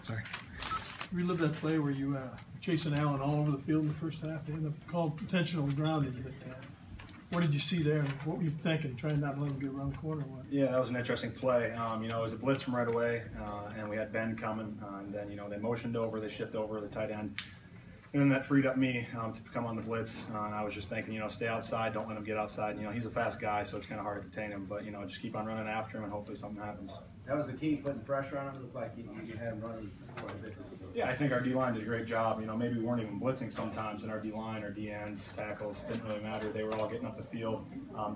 Sorry. Relive that play where you were chasing Allen all over the field in the first half. They ended up called intentional grounding. What did you see there? What were you thinking? Trying not to let him get around the corner? What? Yeah, that was an interesting play. You know, it was a blitz from right away, and we had Ben coming, and then, you know, they motioned over, they shifted over the tight end, and then that freed up me to come on the blitz. And I was just thinking, you know, stay outside, don't let him get outside. You know, he's a fast guy, so it's kind of hard to contain him, but, you know, just keep on running after him, and hopefully something happens. That was the key, putting pressure on him. It looked like you had him running quite a bit. Yeah, I think our D-line did a great job. You know, maybe we weren't even blitzing sometimes, and our D-line, our D-ends, tackles, didn't really matter. They were all getting up the field,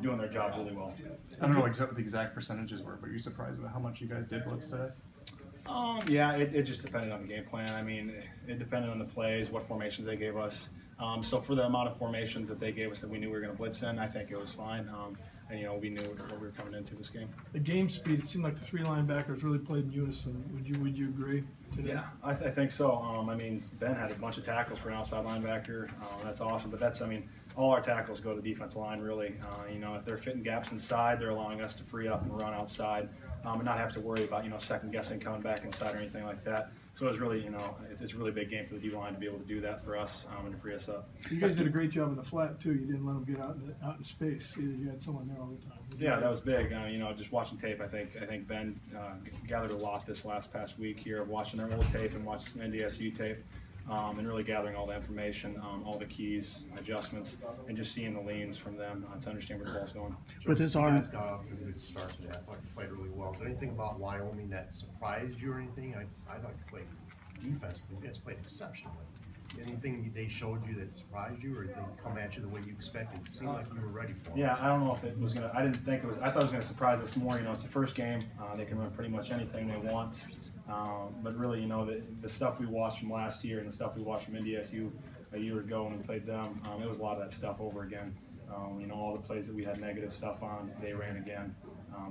doing their job really well. I don't know what the exact percentages were, but are you surprised about how much you guys did blitz today? Yeah, it just depended on the game plan. I mean, it depended on the plays, what formations they gave us. So for the amount of formations that they gave us that we knew we were going to blitz in, I think it was fine. And, you know, we knew what we were coming into this game. The game speed, it seemed like the three linebackers really played in unison. Would you agree today? Yeah, I think so. I mean, Ben had a bunch of tackles for an outside linebacker. That's awesome. But that's, I mean, all our tackles go to the defensive line, really. You know, if they're fitting gaps inside, they're allowing us to free up and run outside and not have to worry about, you know, second guessing coming back inside or anything like that. So it was really, you know, it's a really big game for the D-line to be able to do that for us and to free us up. You guys did a great job in the flat, too. You didn't let them get out in space. You had someone there all the time. Yeah, that was big. You know, just watching tape, I think Ben gathered a lot this past week here of watching their old tape and watching some NDSU tape and really gathering all the information, all the keys, adjustments, and just seeing the leans from them to understand where the ball's going. With his arm, got off to a good start today. I thought you played really well. Is there anything about Wyoming that surprised you or anything? I thought you played defensively. You guys played exceptionally. Anything they showed you that surprised you, or did they come at you the way you expected? It seemed like you were ready for it. Yeah, I don't know if it was gonna. I didn't think it was. I thought it was gonna surprise us more. You know, it's the first game. They can run pretty much anything they want. But really, you know, the stuff we watched from last year and the stuff we watched from NDSU a year ago when we played them, it was a lot of that stuff over again. You know, all the plays that we had negative stuff on, they ran again.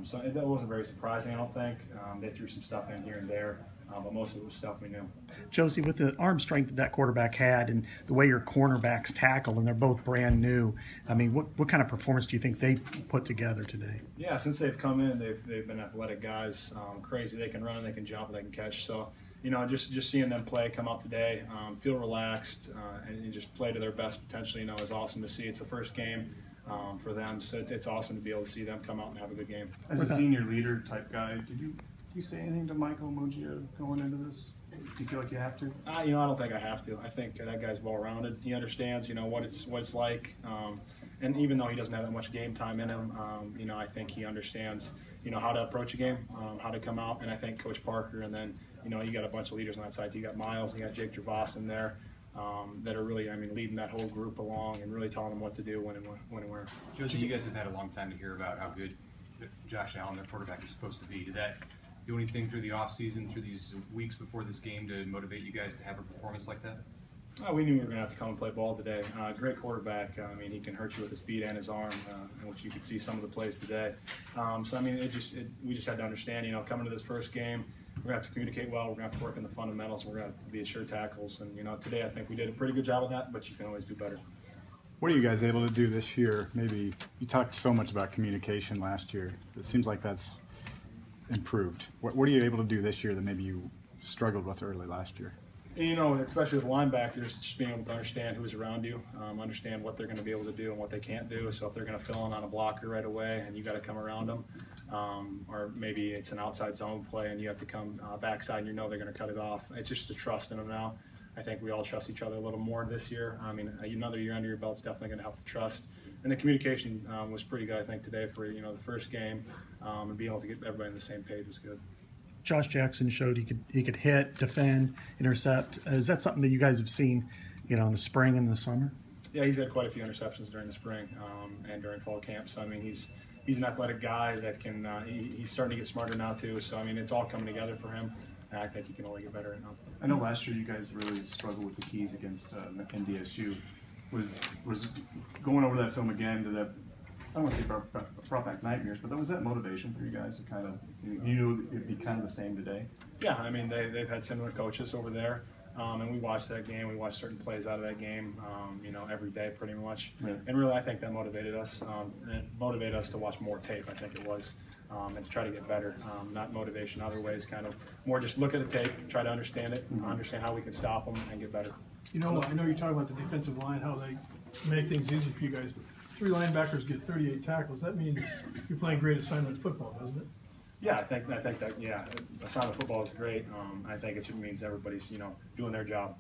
So that wasn't very surprising, I don't think. They threw some stuff in here and there. But most of it was stuff we knew. Josey, with the arm strength that quarterback had and the way your cornerbacks tackle, and they're both brand new, I mean, what kind of performance do you think they put together today? Yeah, since they've come in, they've been athletic guys, crazy. They can run, they can jump, they can catch. So, you know, just seeing them play, come out today, feel relaxed, and just play to their best potentially, you know, is awesome to see. It's the first game for them, so it's awesome to be able to see them come out and have a good game. As a senior leader type guy, did you say anything to Michael Muggia going into this? Do you feel like you have to? You know, I don't think I have to. I think that guy's well-rounded. He understands, you know, what it's like. And even though he doesn't have that much game time in him, you know, I think he understands, you know, how to approach a game, how to come out. And I think Coach Parker, and then, you know, you got a bunch of leaders on that side. You got Miles, you got Jake Gervais in there. That are really, I mean, leading that whole group along and really telling them what to do, when and where. Josey, you guys have had a long time to hear about how good Josh Allen, their quarterback, is supposed to be. Did that do anything through the offseason, through these weeks before this game, to motivate you guys to have a performance like that? We knew we were going to have to come and play ball today. Great quarterback. I mean, he can hurt you with his feet and his arm, which you could see some of the plays today. So, I mean, we just had to understand, you know, coming to this first game, we're going to have to communicate well, we're going to have to work in the fundamentals, we're going to have to be sure tackles. And, you know, today I think we did a pretty good job of that, but you can always do better. What are you guys able to do this year? Maybe you talked so much about communication last year. It seems like that's improved. What are you able to do this year that maybe you struggled with early last year? You know, especially with linebackers, just being able to understand who's around you, understand what they're going to be able to do and what they can't do. So if they're going to fill in on a blocker right away and you got to come around them, or maybe it's an outside zone play and you have to come backside and you know they're going to cut it off. It's just a trust in them now. I think we all trust each other a little more this year. I mean, another year under your belt is definitely going to help the trust. And the communication was pretty good, I think, today for, you know, the first game, and being able to get everybody on the same page was good. Josh Jackson showed he could hit, defend, intercept. Is that something that you guys have seen, you know, in the spring and the summer? Yeah, he's had quite a few interceptions during the spring and during fall camp. So I mean, he's an athletic guy that can. He's starting to get smarter now too. So I mean, it's all coming together for him. And I think he can only get better now. I know last year you guys really struggled with the keys against NDSU. Was going over that film again to that, I don't want to say brought back nightmares, but was that motivation for you guys to kind of, you knew it'd be kind of the same today? Yeah, I mean, they've had similar coaches over there, and we watched that game. We watched certain plays out of that game, you know, every day pretty much. Right. And really, I think that motivated us. And it motivated us to watch more tape, I think it was. and to try to get better. Not motivation other ways, kind of more just look at the tape, try to understand it, understand how we can stop them and get better. You know, I know you're talking about the defensive line, how they make things easy for you guys, but 3 linebackers get 38 tackles. That means you're playing great assignment football, doesn't it? Yeah, I think that, yeah, assignment football is great. I think it means everybody's, doing their job,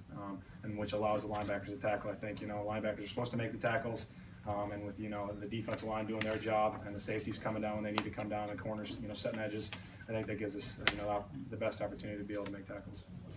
and which allows the linebackers to tackle. I think, linebackers are supposed to make the tackles, and with, the defensive line doing their job and the safeties coming down when they need to come down, the corners, setting edges, I think that gives us, the best opportunity to be able to make tackles.